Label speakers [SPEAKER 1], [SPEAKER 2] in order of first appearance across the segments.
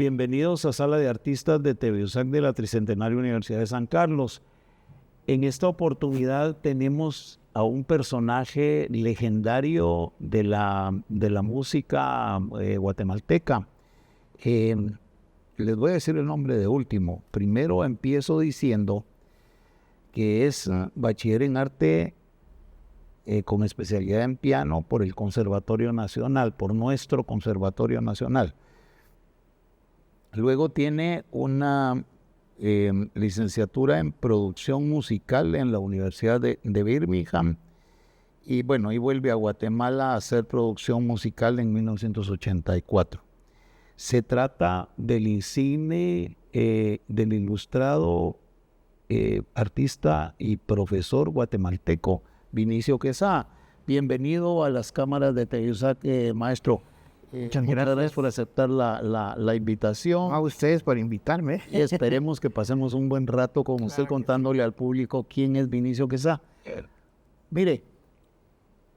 [SPEAKER 1] Bienvenidos a Sala de Artistas de TVUSAC de la Tricentenaria Universidad de San Carlos. En esta oportunidad tenemos a un personaje legendario de la música guatemalteca. Les voy a decir el nombre de último. Primero empiezo diciendo que es bachiller en arte con especialidad en piano por el Conservatorio Nacional, por nuestro Conservatorio Nacional. Luego tiene una licenciatura en producción musical en la Universidad de Birmingham y bueno, y vuelve a Guatemala a hacer producción musical en 1984. Se trata del insigne, del ilustrado artista y profesor guatemalteco Vinicio Quesada. Bienvenido a las cámaras de TVUSAC, maestro.
[SPEAKER 2] Muchas
[SPEAKER 1] gracias por aceptar la invitación.
[SPEAKER 2] A ustedes por invitarme.
[SPEAKER 1] Y esperemos que pasemos un buen rato con usted contándole al público quién es Vinicio Quesada. Mire,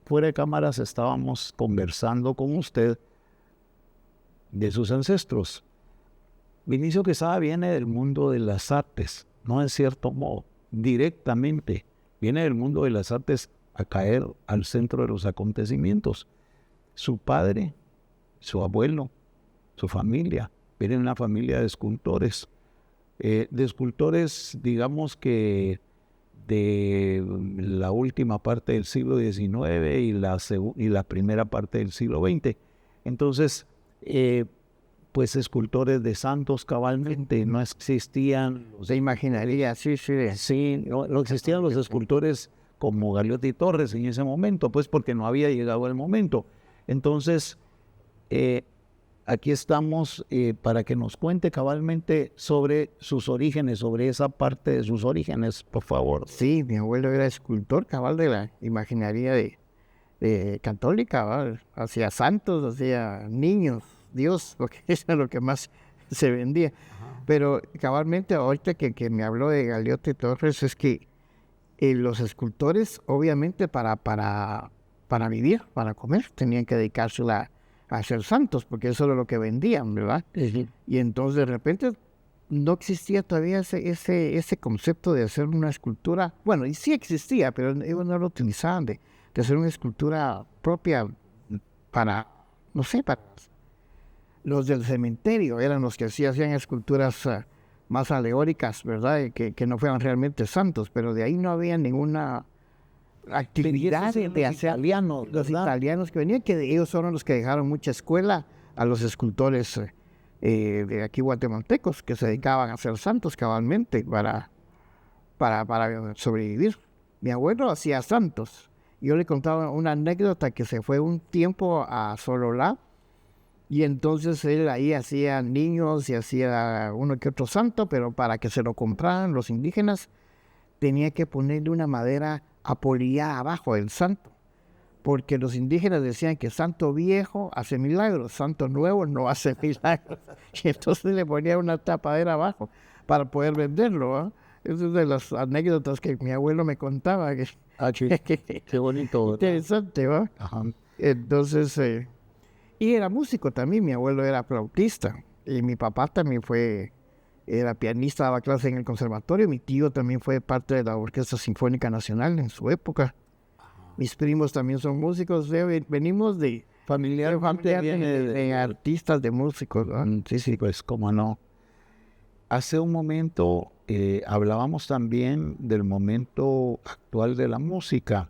[SPEAKER 1] fuera de cámaras estábamos conversando con usted de sus ancestros. Vinicio Quesada viene del mundo de las artes, no en cierto modo, directamente. Viene del mundo de las artes a caer al centro de los acontecimientos. Su padre, su abuelo, su familia, viene de una familia de escultores, digamos que de la última parte del siglo XIX y la primera parte del siglo XX. Entonces, pues escultores de santos cabalmente, no existían.
[SPEAKER 2] Se imaginaría, sí.
[SPEAKER 1] Sí, no existían los escultores como Galeotti y Torres en ese momento, pues porque no había llegado el momento. Entonces, aquí estamos para que nos cuente cabalmente sobre sus orígenes, sobre esa parte de sus orígenes, por favor.
[SPEAKER 2] Sí, mi abuelo era escultor cabal de la imaginaría de católica, ¿va? Hacía santos, hacía niños, Dios, porque eso es lo que más se vendía. Ajá. Pero cabalmente ahorita que me habló de Galeotti Torres es que los escultores obviamente para vivir, para comer, tenían que dedicarse a ser santos, porque eso era lo que vendían, ¿verdad?
[SPEAKER 1] Sí.
[SPEAKER 2] Y entonces de repente no existía todavía ese concepto de hacer una escultura. Bueno, y sí existía, pero ellos no lo utilizaban de hacer una escultura propia para, no sé, para los del cementerio, eran los que sí hacían esculturas más alegóricas, ¿verdad? Que no fueran realmente santos, pero de ahí no había ninguna actividad de hacer. Los italianos que venían, que ellos fueron los que dejaron mucha escuela a los escultores de aquí guatemaltecos, que se dedicaban a ser santos cabalmente para sobrevivir. Mi abuelo hacía santos. Yo le contaba una anécdota que se fue un tiempo a Sololá, y entonces él ahí hacía niños y hacía uno que otro santo, pero para que se lo compraran los indígenas, tenía que ponerle una madera apolillada abajo del santo, porque los indígenas decían que santo viejo hace milagros, santo nuevo no hace milagros, y entonces le ponía una tapadera abajo para poder venderlo, ¿eh? Esa es de las anécdotas que mi abuelo me contaba.
[SPEAKER 1] Qué bonito.
[SPEAKER 2] Interesante, ¿va?
[SPEAKER 1] Ajá.
[SPEAKER 2] Entonces, y era músico también, mi abuelo era flautista, y mi papá también era pianista, daba clase en el conservatorio. Mi tío también fue parte de la Orquesta Sinfónica Nacional en su época. Mis primos también son músicos. Venimos de
[SPEAKER 1] familia
[SPEAKER 2] de artistas, de músicos, ¿no?
[SPEAKER 1] Sí, pues cómo no. Hace un momento hablábamos también del momento actual de la música,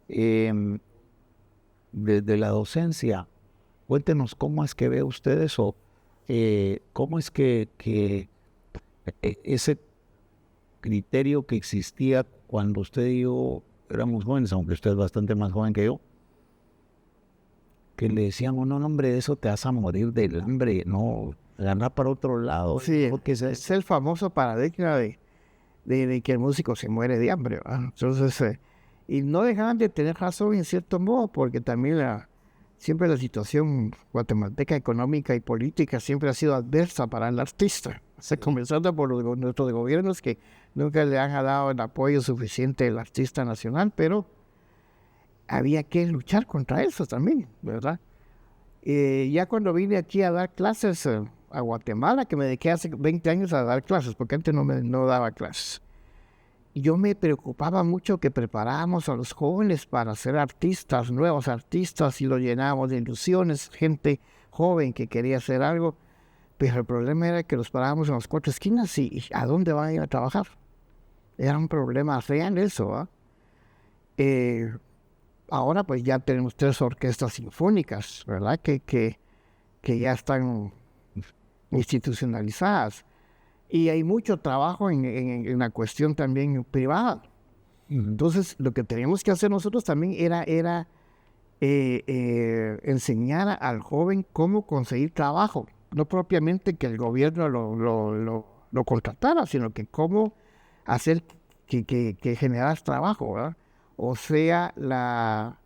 [SPEAKER 1] de la docencia. Cuéntenos cómo es que ve usted eso, cómo es que ese criterio que existía cuando usted y yo éramos jóvenes, aunque usted es bastante más joven que yo, que le decían, no, hombre, eso te vas a morir del hambre, no, ganar para otro lado.
[SPEAKER 2] Sí,
[SPEAKER 1] porque
[SPEAKER 2] es el famoso paradigma de que el músico se muere de hambre, ¿verdad? Entonces, y no dejaban de tener razón en cierto modo, porque también siempre la situación guatemalteca económica y política siempre ha sido adversa para el artista. O sea, comenzando por nuestros gobiernos que nunca le han dado el apoyo suficiente al artista nacional, pero había que luchar contra eso también, ¿verdad? Ya cuando vine aquí a dar clases a Guatemala, que me dediqué hace 20 años a dar clases, porque antes no daba clases. Y yo me preocupaba mucho que preparábamos a los jóvenes para ser artistas, nuevos artistas, y lo llenábamos de ilusiones, gente joven que quería hacer algo. Pero el problema era que los parábamos en las 4 esquinas y ¿a dónde van a ir a trabajar? Era un problema real eso, ¿eh? Ahora pues ya tenemos 3 orquestas sinfónicas, ¿verdad? Que ya están institucionalizadas. Y hay mucho trabajo en la cuestión también privada. Entonces, lo que teníamos que hacer nosotros también era enseñar al joven cómo conseguir trabajo. No propiamente que el gobierno lo contratara, sino que cómo hacer que generas trabajo, ¿verdad? O sea, la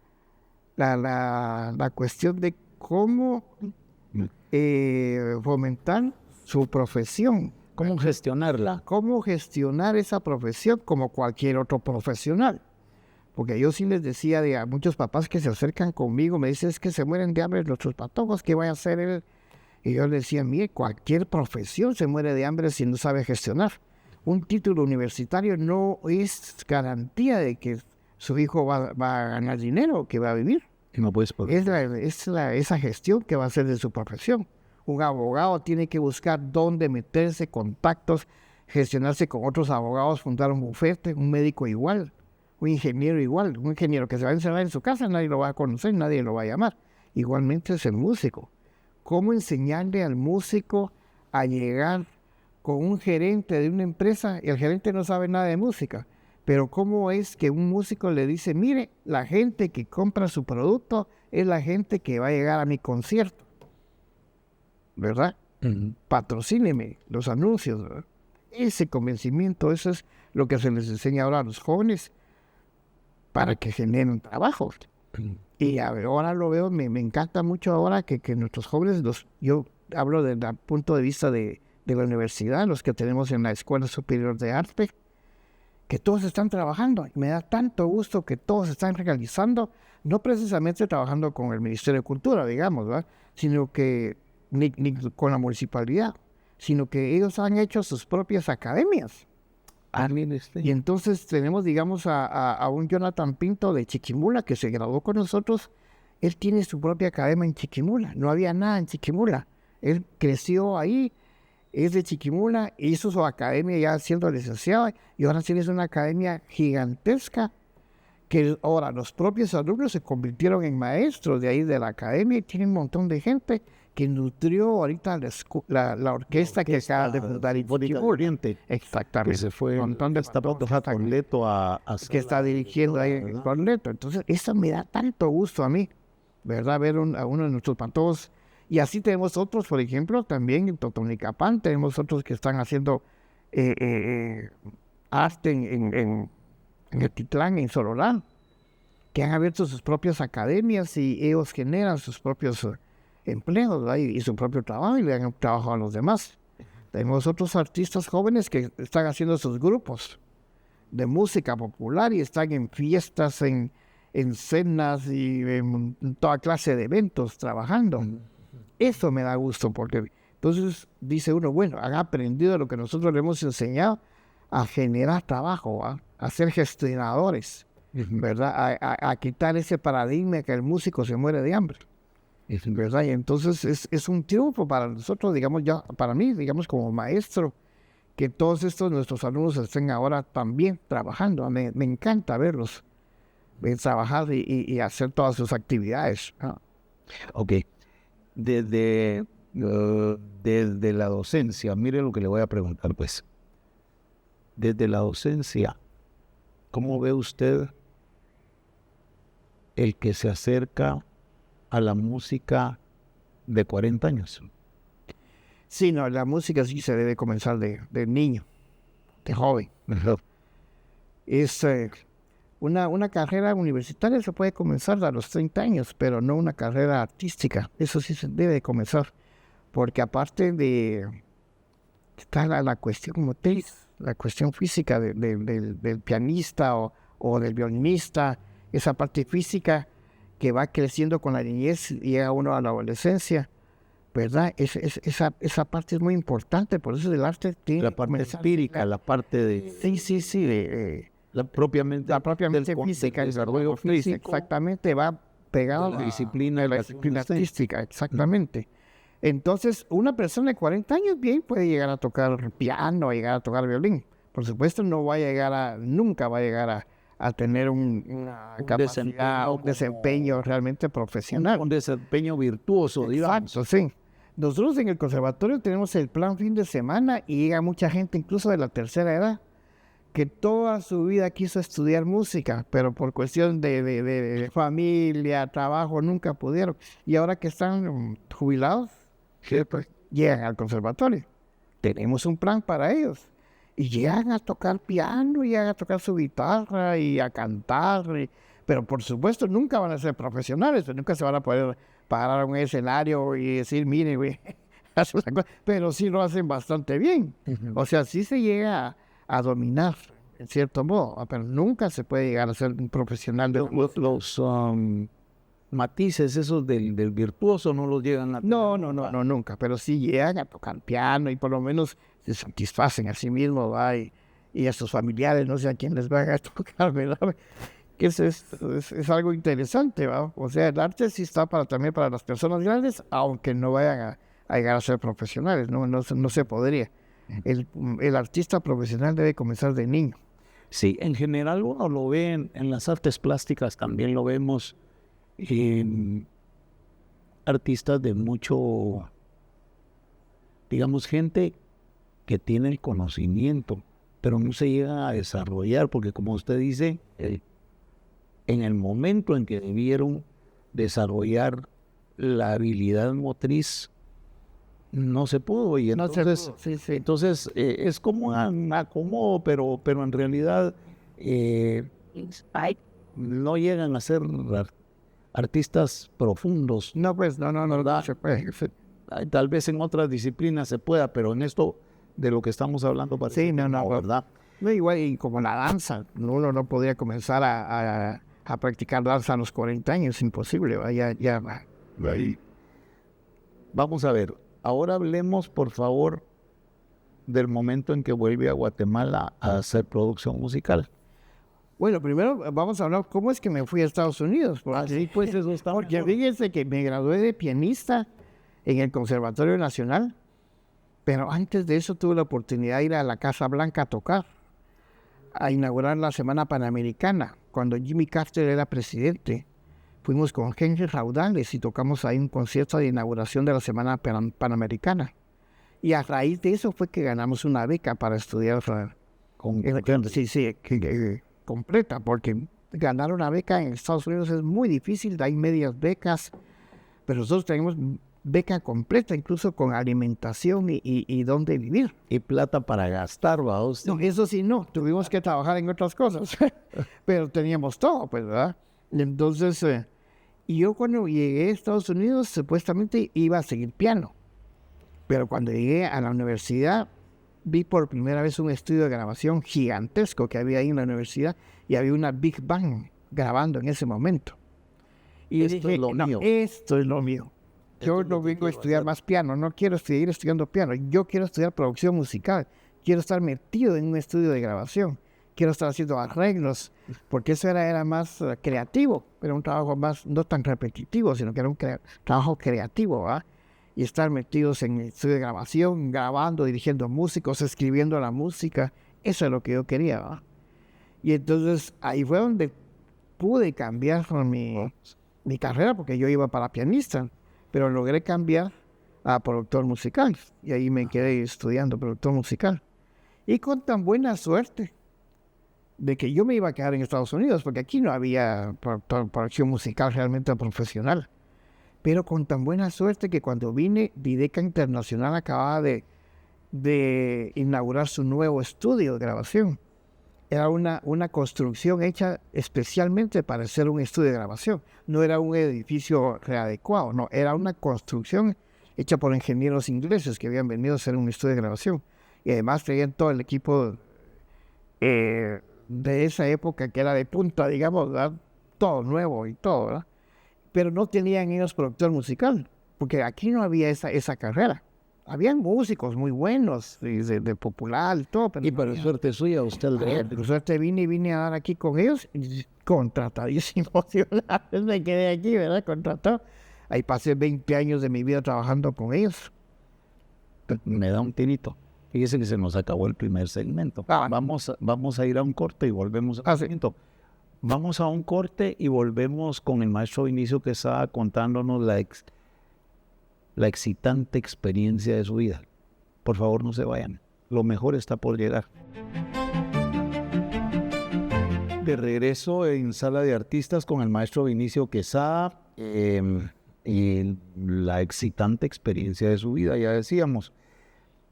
[SPEAKER 2] cuestión de cómo fomentar su profesión.
[SPEAKER 1] ¿Cómo gestionarla?
[SPEAKER 2] Cómo gestionar esa profesión como cualquier otro profesional. Porque yo sí les decía a muchos papás que se acercan conmigo, me dicen, es que se mueren de hambre nuestros patojos, ¿qué va a hacer él? Y yo les decía, mire, cualquier profesión se muere de hambre si no sabe gestionar. Un título universitario no es garantía de que su hijo va a ganar dinero, que va a vivir.
[SPEAKER 1] Y no puedes poder.
[SPEAKER 2] Esa gestión que va a hacer de su profesión. Un abogado tiene que buscar dónde meterse, contactos, gestionarse con otros abogados, fundar un bufete, un médico igual, un ingeniero igual. Un ingeniero que se va a encerrar en su casa, nadie lo va a conocer, nadie lo va a llamar. Igualmente es el músico. ¿Cómo enseñarle al músico a llegar con un gerente de una empresa y el gerente no sabe nada de música? Pero ¿cómo es que un músico le dice, mire, la gente que compra su producto es la gente que va a llegar a mi concierto? ¿Verdad? Patrocíneme los anuncios, ¿verdad? Ese convencimiento, eso es lo que se les enseña ahora a los jóvenes para que generen trabajo. Y ahora lo veo, me encanta mucho ahora que nuestros jóvenes, yo hablo desde el punto de vista de la universidad, los que tenemos en la Escuela Superior de Arte, que todos están trabajando. Me da tanto gusto que todos están realizando, no precisamente trabajando con el Ministerio de Cultura, digamos, ¿verdad? Sino que ni con la municipalidad, sino que ellos han hecho sus propias academias. Y entonces tenemos, digamos, a un Jonathan Pinto de Chiquimula que se graduó con nosotros. Él tiene su propia academia en Chiquimula. No había nada en Chiquimula. Él creció ahí, es de Chiquimula, hizo su academia ya siendo licenciado y ahora tiene una academia gigantesca que ahora los propios alumnos se convirtieron en maestros de ahí de la academia y tiene un montón de gente que nutrió ahorita la orquesta que acaba de fundar en
[SPEAKER 1] Oriente.
[SPEAKER 2] Exactamente.
[SPEAKER 1] Que se fue
[SPEAKER 2] un montón de
[SPEAKER 1] Corleto a
[SPEAKER 2] que está dirigiendo ahí en Corleto. Entonces, eso me da tanto gusto a mí, ¿verdad? Ver a uno de nuestros patojos. Y así tenemos otros, por ejemplo, también en Totonicapán, tenemos otros que están haciendo arte en Etitlán, en Sorolán, que han abierto sus propias academias y ellos generan sus propios empleos, ¿verdad? Y su propio trabajo y le dan trabajo a los demás. Tenemos otros artistas jóvenes que están haciendo sus grupos de música popular y están en fiestas, en cenas y en toda clase de eventos trabajando. Eso me da gusto porque entonces dice uno, bueno, han aprendido lo que nosotros le hemos enseñado a generar trabajo, a ser gestionadores, ¿verdad? A quitar ese paradigma que el músico se muere de hambre. ¿Verdad? Y entonces es un triunfo para nosotros, digamos, ya para mí, digamos, como maestro, que todos estos nuestros alumnos estén ahora también trabajando. Me encanta verlos trabajar y hacer todas sus actividades.
[SPEAKER 1] Ok. Desde la docencia, mire lo que le voy a preguntar, pues. Desde la docencia, ¿cómo ve usted el que se acerca a la música de 40 años?
[SPEAKER 2] Sí, no, la música sí se debe comenzar de niño, de joven. Es una carrera universitaria se puede comenzar a los 30 años, pero no una carrera artística. Eso sí se debe comenzar, porque aparte de está la cuestión motriz, la cuestión física del pianista o del violinista, esa parte física que va creciendo con la niñez y llega uno a la adolescencia, ¿verdad? Esa parte es muy importante, por eso el arte tiene
[SPEAKER 1] La
[SPEAKER 2] que
[SPEAKER 1] parte
[SPEAKER 2] comenzar-
[SPEAKER 1] empírica, la parte de
[SPEAKER 2] Sí,
[SPEAKER 1] la propiamente,
[SPEAKER 2] la propiamente física,
[SPEAKER 1] del
[SPEAKER 2] el
[SPEAKER 1] desarrollo
[SPEAKER 2] físico,
[SPEAKER 1] físico,
[SPEAKER 2] exactamente, va pegado
[SPEAKER 1] de
[SPEAKER 2] a
[SPEAKER 1] la disciplina,
[SPEAKER 2] a la
[SPEAKER 1] que
[SPEAKER 2] disciplina
[SPEAKER 1] usted.
[SPEAKER 2] artística, exactamente. Entonces, una persona de 40 años bien puede llegar a tocar piano, llegar a tocar violín. Por supuesto, nunca va a llegar a tener una
[SPEAKER 1] Un
[SPEAKER 2] capacidad, un
[SPEAKER 1] desempeño
[SPEAKER 2] desempeño
[SPEAKER 1] como-
[SPEAKER 2] realmente profesional.
[SPEAKER 1] un desempeño virtuoso, digamos.
[SPEAKER 2] Exacto, sí. Nosotros en el conservatorio tenemos el plan fin de semana y llega mucha gente, incluso de la tercera edad, que toda su vida quiso estudiar música, pero por cuestión de familia, trabajo, nunca pudieron. Y ahora que están jubilados, pues, llegan al conservatorio. Tenemos un plan para ellos. Y llegan a tocar piano, llegan a tocar su guitarra y a cantar. Pero por supuesto nunca van a ser profesionales, pues nunca se van a poder parar a un escenario y decir, mire, güey, haz una cosa", pero sí lo hacen bastante bien. O sea, sí se llega a dominar, en cierto modo, pero nunca se puede llegar a ser un profesional de...
[SPEAKER 1] Los matices esos del virtuoso no los llegan a tener
[SPEAKER 2] No,
[SPEAKER 1] nunca.
[SPEAKER 2] nunca, pero sí llegan a tocar piano y por lo menos se satisfacen a sí mismos, ¿va? Y a sus familiares, no sé a quién les van a tocar, ¿verdad? Que es algo interesante, ¿va? O sea, el arte sí está también para las personas grandes, aunque no vayan a llegar a ser profesionales, no se podría. El artista profesional debe comenzar de niño.
[SPEAKER 1] Sí, en general uno lo ve en las artes plásticas, también lo vemos en artistas de mucho, digamos, gente que tiene el conocimiento, pero no se llega a desarrollar, porque como usted dice, en el momento en que debieron desarrollar la habilidad motriz, no se pudo, y
[SPEAKER 2] No se
[SPEAKER 1] entonces,
[SPEAKER 2] pudo, sí.
[SPEAKER 1] entonces es como un acomodo, pero en realidad no llegan a ser artistas profundos.
[SPEAKER 2] No, pues, no
[SPEAKER 1] ¿Verdad?
[SPEAKER 2] se puede.
[SPEAKER 1] Tal vez en otras disciplinas se pueda, pero en esto de lo que estamos hablando parece
[SPEAKER 2] Sí,
[SPEAKER 1] que
[SPEAKER 2] no,
[SPEAKER 1] ¿verdad?
[SPEAKER 2] No, igual, y como la danza, uno no podría comenzar a practicar danza a los 40 años, imposible, ¿va? Ya.
[SPEAKER 1] Vamos a ver, ahora hablemos por favor del momento en que vuelve a Guatemala a hacer producción musical.
[SPEAKER 2] Bueno, primero vamos a hablar cómo es que me fui a Estados Unidos. Porque,
[SPEAKER 1] pues eso está
[SPEAKER 2] porque
[SPEAKER 1] mejor.
[SPEAKER 2] fíjense que me gradué de pianista en el Conservatorio Nacional, pero antes de eso tuve la oportunidad de ir a la Casa Blanca a tocar, a inaugurar la Semana Panamericana, cuando Jimmy Carter era presidente. Fuimos con Henry Raudales y tocamos ahí un concierto de inauguración de la Semana Panamericana. Y a raíz de eso fue que ganamos una beca para estudiar. Completa, porque ganar una beca en Estados Unidos es muy difícil, hay medias becas, pero nosotros tenemos beca completa, incluso con alimentación y dónde vivir.
[SPEAKER 1] Y plata para gastar, ¿va? Usted?
[SPEAKER 2] No, eso sí no, tuvimos que trabajar en otras cosas, pero teníamos todo, pues, ¿verdad? Entonces, y yo cuando llegué a Estados Unidos, supuestamente iba a seguir piano, pero cuando llegué a la universidad, vi por primera vez un estudio de grabación gigantesco que había ahí en la universidad y había una Big Bang grabando en ese momento. Y
[SPEAKER 1] Esto
[SPEAKER 2] dije,
[SPEAKER 1] es lo
[SPEAKER 2] no,
[SPEAKER 1] mío.
[SPEAKER 2] esto es lo mío. Yo no vengo a estudiar más piano, no quiero seguir estudiando piano, yo quiero estudiar producción musical, quiero estar metido en un estudio de grabación, quiero estar haciendo arreglos, porque eso era más creativo, era un trabajo más, no tan repetitivo, sino que era un trabajo creativo, ¿verdad? Y estar metidos en el estudio de grabación, grabando, dirigiendo músicos, escribiendo la música, eso es lo que yo quería, ¿verdad? Y entonces ahí fue donde pude cambiar mi carrera, porque yo iba para pianista, pero logré cambiar a productor musical, y ahí me quedé estudiando productor musical. Y con tan buena suerte de que yo me iba a quedar en Estados Unidos, porque aquí no había producción musical realmente profesional. Pero con tan buena suerte que cuando vine, Videca Internacional acababa de inaugurar su nuevo estudio de grabación. Era una construcción hecha especialmente para hacer un estudio de grabación. No era un edificio readecuado, no, era una construcción hecha por ingenieros ingleses que habían venido a hacer un estudio de grabación. Y además traían todo el equipo de esa época que era de punta, digamos, ¿verdad? Todo nuevo y todo, ¿verdad? Pero no tenían ellos productor musical. porque aquí no había esa carrera. Habían músicos muy buenos, de popular y todo. Pero
[SPEAKER 1] Y por suerte suya, usted
[SPEAKER 2] por suerte vine a dar aquí con ellos, y contratadísimo. Me quedé aquí, ¿verdad? Contratado. Ahí pasé 20 años de mi vida trabajando con ellos.
[SPEAKER 1] me da un tirito. Fíjese que se nos acabó el primer segmento. Vamos a ir a un corte y volvemos al segmento. Vamos a un corte y volvemos con el maestro Vinicio Quesada contándonos la excitante experiencia de su vida. Por favor, no se vayan. Lo mejor está por llegar. De regreso en Sala de Artistas con el maestro Vinicio Quesada y la excitante experiencia de su vida, ya decíamos.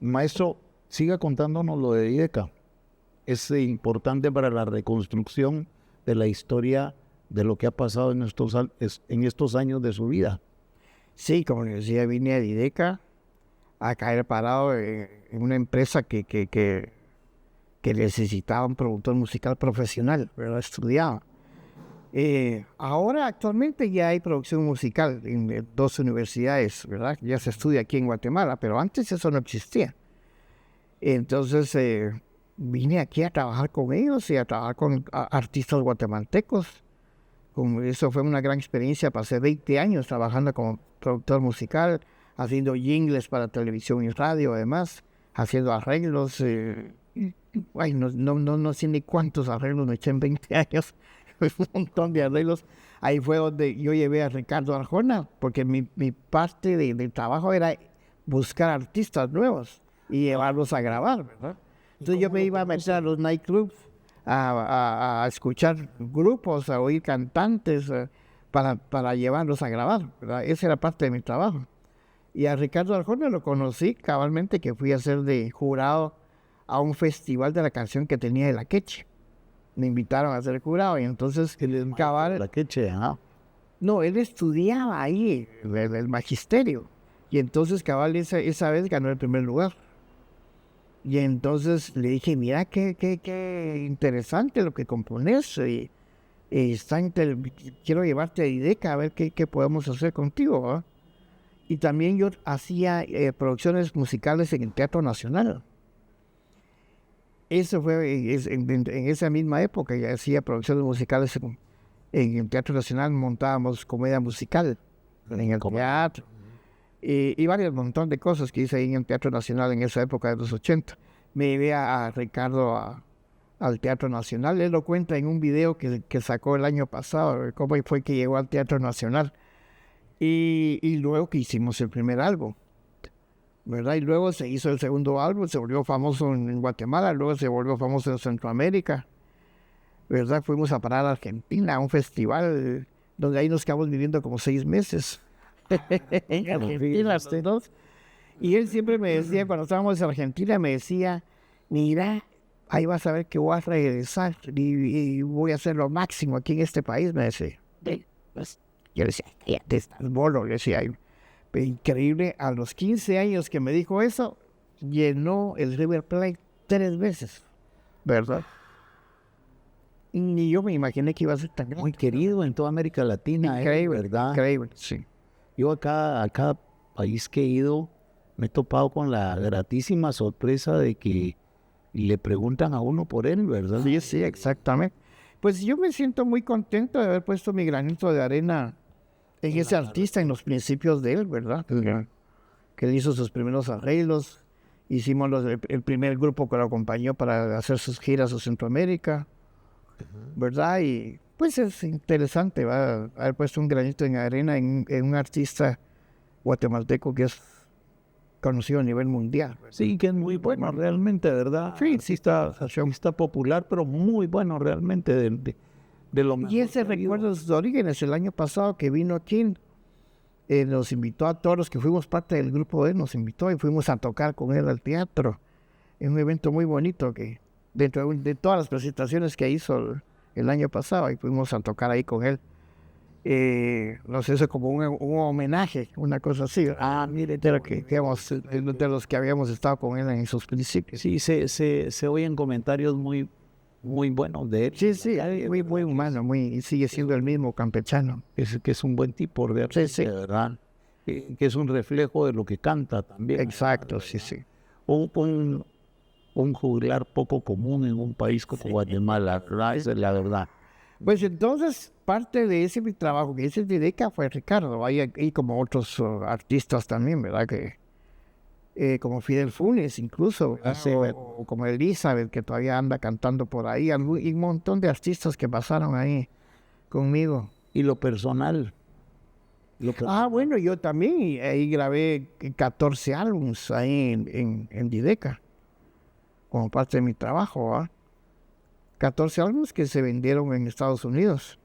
[SPEAKER 1] Maestro, siga contándonos lo de IDECA. Es importante para la reconstrucción de la historia de lo que ha pasado en estos años de su vida.
[SPEAKER 2] Sí, como les decía, vine a IDECA a caer parado en una empresa que necesitaba un productor musical profesional, ¿verdad? Estudiaba. Ahora, actualmente, ya hay producción musical en 2 universidades, ¿verdad? Ya se estudia aquí en Guatemala, pero antes eso no existía. Entonces, vine aquí a trabajar con ellos y a trabajar con artistas guatemaltecos. Eso fue una gran experiencia. Pasé 20 años trabajando como productor musical, haciendo jingles para televisión y radio, además, haciendo arreglos. No sé ni cuántos arreglos me eché en 20 años. Un montón de arreglos. Ahí fue donde yo llevé a Ricardo Arjona, porque mi parte del trabajo era buscar artistas nuevos y llevarlos a grabar, ¿verdad? Entonces yo me iba a meter a los nightclubs a escuchar grupos, a oír cantantes para llevarlos a grabar, ¿verdad? Esa era parte de mi trabajo. Y a Ricardo Arjona lo conocí cabalmente, que fui a ser de jurado a un festival de la canción que tenía de La Queche. Me invitaron a ser jurado y entonces cabal...
[SPEAKER 1] La Queche, ¿ah?
[SPEAKER 2] No, él estudiaba ahí, el magisterio. Y entonces cabal esa vez ganó el primer lugar. Y entonces le dije, mira, qué interesante lo que compones. Quiero llevarte a IDECA a ver qué podemos hacer contigo, ¿verdad? Y también yo hacía producciones musicales en el Teatro Nacional. Eso fue en esa misma época, ya hacía producciones musicales en el Teatro Nacional, montábamos comedia musical en el teatro. Y varios montón de cosas que hice ahí en el Teatro Nacional en esa época de los 80. Me llevé a Ricardo al Teatro Nacional. Él lo cuenta en un video que sacó el año pasado, cómo fue que llegó al Teatro Nacional. Y luego que hicimos el primer álbum, ¿verdad? Y luego se hizo el segundo álbum, se volvió famoso en Guatemala, luego se volvió famoso en Centroamérica, ¿verdad? Fuimos a parar a Argentina, a un festival donde ahí nos quedamos viviendo como 6 meses. En Argentina, ¿no? Y él siempre me decía, cuando estábamos en Argentina, me decía, mira, ahí vas a ver que voy a regresar y voy a hacer lo máximo aquí en este país, me decía. Yo le decía, ya te estás bolo, le decía. Increíble, a los 15 años que me dijo eso, llenó el River Plate 3 veces, ¿verdad? Ni yo me imaginé que iba a ser tan grande.
[SPEAKER 1] Muy querido en toda América Latina,
[SPEAKER 2] Increíble,
[SPEAKER 1] ¿verdad?
[SPEAKER 2] increíble, sí.
[SPEAKER 1] Yo a cada país que he ido me he topado con la gratísima sorpresa de que le preguntan a uno por él, ¿verdad?
[SPEAKER 2] Sí, exactamente. Pues yo me siento muy contento de haber puesto mi granito de arena en ese artista, en los principios de él, ¿verdad? Que él hizo sus primeros arreglos. Hicimos el primer grupo que lo acompañó para hacer sus giras a Centroamérica, ¿verdad? Y pues es interesante, ¿va? Haber puesto un granito en arena en un artista guatemalteco que es conocido a nivel mundial, ¿verdad?
[SPEAKER 1] Sí, que es muy bueno realmente, ¿verdad? Sí está popular, pero muy bueno realmente de lo mejor.
[SPEAKER 2] Y ese recuerdo de sus orígenes, el año pasado que vino aquí, nos invitó a todos los que fuimos parte del grupo de él, nos invitó y fuimos a tocar con él al teatro. Es un evento muy bonito que dentro de todas las presentaciones que hizo el año pasado, y fuimos a tocar ahí con él. Nos hizo como un homenaje, una cosa así.
[SPEAKER 1] Mire,
[SPEAKER 2] de los que habíamos estado con él en sus principios.
[SPEAKER 1] Sí, se oyen comentarios muy buenos de él.
[SPEAKER 2] Sí, muy humano, sigue siendo el mismo campechano.
[SPEAKER 1] Que es un buen tipo, de
[SPEAKER 2] sí.
[SPEAKER 1] verdad. que es un reflejo de lo que canta también.
[SPEAKER 2] Exacto, sí, sí.
[SPEAKER 1] Un juglar poco común en un país como Guatemala, ¿verdad? Esa es la verdad.
[SPEAKER 2] Pues entonces, parte de ese mi trabajo que hice en Dideca fue Ricardo, y como otros artistas también, ¿verdad? Que como Fidel Funes incluso, o como Elizabeth, que todavía anda cantando por ahí, y un montón de artistas que pasaron ahí conmigo.
[SPEAKER 1] Y lo personal.
[SPEAKER 2] Bueno, yo también, y ahí grabé 14 álbumes ahí en Dideca, como parte de mi trabajo, ¿ah? 14 álbumes que se vendieron en Estados Unidos.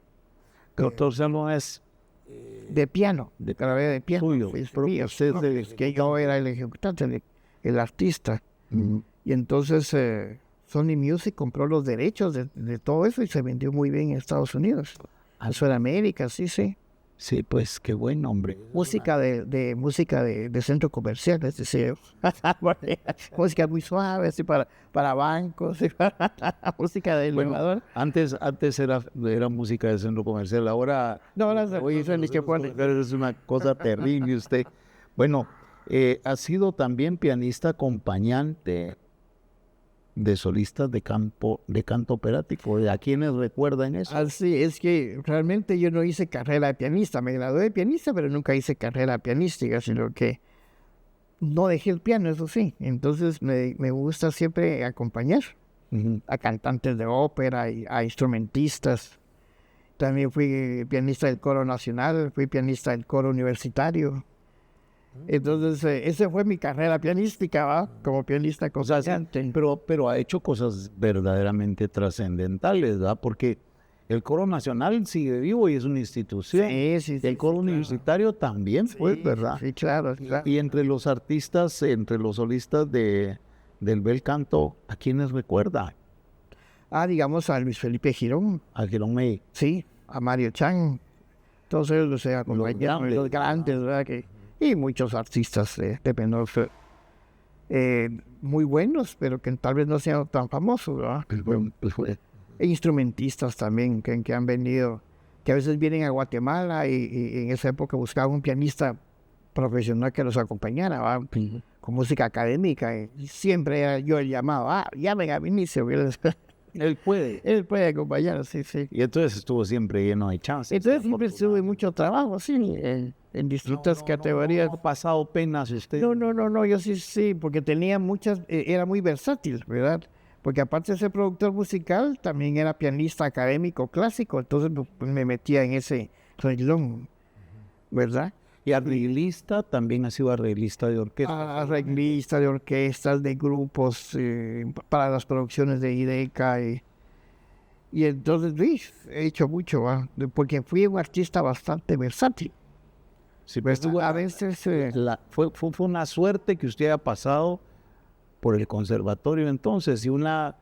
[SPEAKER 1] 14 álbumes
[SPEAKER 2] de piano, grabé de piano.
[SPEAKER 1] Suyo,
[SPEAKER 2] Que yo era el ejecutante, el artista. Y entonces Sony Music compró los derechos de todo eso y se vendió muy bien en Estados Unidos. En Sudamérica, sí.
[SPEAKER 1] Sí, pues qué buen hombre.
[SPEAKER 2] Música de centro comercial, es decir, música muy suave, así para bancos, música de elevador.
[SPEAKER 1] Antes era música de centro comercial, ahora es una cosa terrible usted. Bueno, ha sido también pianista acompañante de solistas de canto operático. ¿A quiénes recuerdan eso?
[SPEAKER 2] Así es que realmente yo no hice carrera de pianista, me gradué de pianista, pero nunca hice carrera pianística, sino que no dejé el piano, eso sí. Entonces me gusta siempre acompañar a cantantes de ópera y a instrumentistas. También fui pianista del coro nacional, fui pianista del coro universitario. Entonces, esa fue mi carrera pianística, ¿va? Como pianista acompañante.
[SPEAKER 1] Pero ha hecho cosas verdaderamente trascendentales, ¿verdad? Porque el coro nacional sigue vivo y es una institución.
[SPEAKER 2] Sí,
[SPEAKER 1] el coro universitario también fue, ¿verdad?
[SPEAKER 2] Sí, claro.
[SPEAKER 1] Y entre los artistas, entre los solistas del bel canto, ¿a quiénes recuerda?
[SPEAKER 2] Digamos a Luis Felipe Girón.
[SPEAKER 1] A Girón May.
[SPEAKER 2] Sí, a Mario Chan. Todos ellos los acompañaron, los grandes, ¿verdad? Y muchos artistas de menor muy buenos, pero que tal vez no sean tan famosos, ¿verdad? E instrumentistas también que han venido, que a veces vienen a Guatemala y en esa época buscaban un pianista profesional que los acompañara, ¿verdad? Con música académica, y siempre era yo el llamado, llamen a Vinicio.
[SPEAKER 1] Él puede
[SPEAKER 2] acompañar, sí.
[SPEAKER 1] Y entonces estuvo siempre lleno de chances.
[SPEAKER 2] Entonces siempre tuve mucho trabajo, sí, en distintas categorías.
[SPEAKER 1] ¿No ha pasado penas usted?
[SPEAKER 2] No, yo sí, porque tenía muchas, era muy versátil, ¿verdad? Porque aparte de ser productor musical, también era pianista académico clásico, entonces pues, me metía en ese renglón, ¿verdad?
[SPEAKER 1] Y arreglista, también ha sido arreglista de orquesta.
[SPEAKER 2] Arreglista de orquestas, de grupos, para las producciones de Dideca. Y entonces, he hecho mucho, porque fui un artista bastante versátil.
[SPEAKER 1] Sí, pues a veces fue una suerte que usted haya pasado por el conservatorio entonces, y una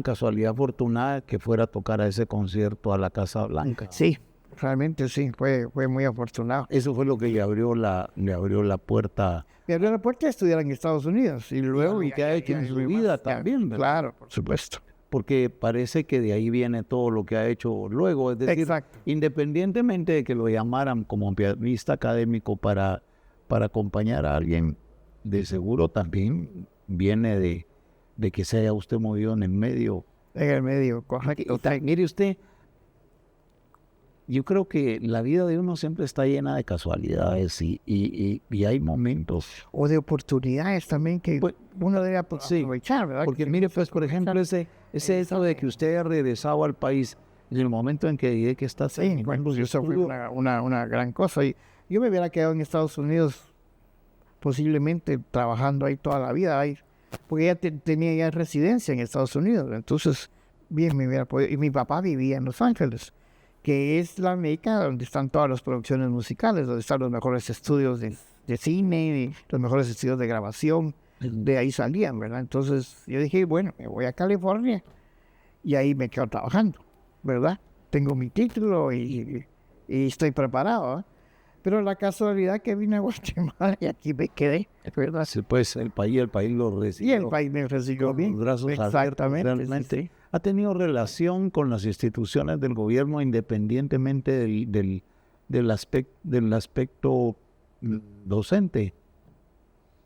[SPEAKER 1] casualidad afortunada que fuera a tocar a ese concierto a la Casa Blanca.
[SPEAKER 2] Sí. Realmente sí, fue muy afortunado.
[SPEAKER 1] Eso fue lo que le abrió la puerta.
[SPEAKER 2] Me abrió la puerta a estudiar en Estados Unidos y luego
[SPEAKER 1] que ha hecho en su vida también, ¿verdad?
[SPEAKER 2] Claro, por supuesto.
[SPEAKER 1] Porque parece que de ahí viene todo lo que ha hecho luego. Es decir,
[SPEAKER 2] exacto,
[SPEAKER 1] independientemente de que lo llamaran como pianista académico para acompañar a alguien, de seguro también viene de que se haya usted movido en el medio.
[SPEAKER 2] En el medio, correcto.
[SPEAKER 1] Mire usted, yo creo que la vida de uno siempre está llena de casualidades y hay momentos.
[SPEAKER 2] O de oportunidades también que uno debe aprovechar, ¿verdad?
[SPEAKER 1] Porque mire, pues, por ejemplo, ese hecho de que usted haya regresado al país en el momento en que dije que está...
[SPEAKER 2] Sí, bueno, eso fue una gran cosa. Y yo me hubiera quedado en Estados Unidos posiblemente trabajando ahí toda la vida, porque ya tenía ya residencia en Estados Unidos. Entonces, bien, me hubiera podido... Y mi papá vivía en Los Ángeles, que es la meca donde están todas las producciones musicales, donde están los mejores estudios de cine, los mejores estudios de grabación, de ahí salían, ¿verdad? Entonces yo dije, bueno, me voy a California y ahí me quedo trabajando, ¿verdad? Tengo mi título y estoy preparado, ¿eh? Pero la casualidad que vine a Guatemala y aquí me quedé, ¿verdad?
[SPEAKER 1] Sí, pues el país lo recibió.
[SPEAKER 2] Y el país me recibió bien.
[SPEAKER 1] Exactamente. Realmente. Sí. ¿Ha tenido relación con las instituciones del gobierno independientemente del aspecto docente.